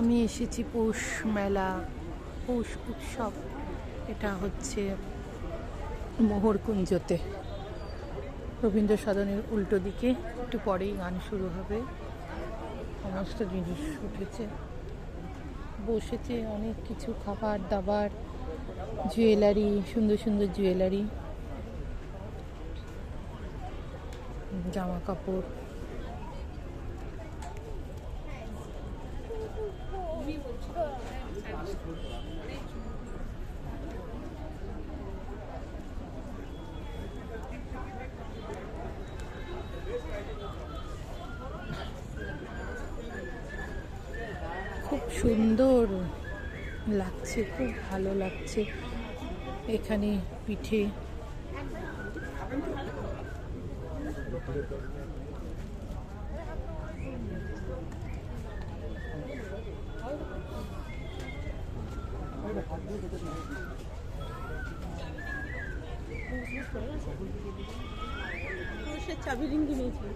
আমি এসেছি পৌষ মেলা, পৌষ উৎসব। এটা হচ্ছে মোহরকুঞ্জতে, রবীন্দ্র সদনের উল্টো দিকে। একটু পরেই গান শুরু হবে। সমস্ত জিনিস উঠেছে, বসেছে অনেক কিছু, খাবার দাবার, জুয়েলারি, সুন্দর সুন্দর জুয়েলারি, জামা কাপড়। খুব সুন্দর লাগছে, খুব ভালো লাগছে। এখানে পিঠে, চাবি রিং কিনেছি।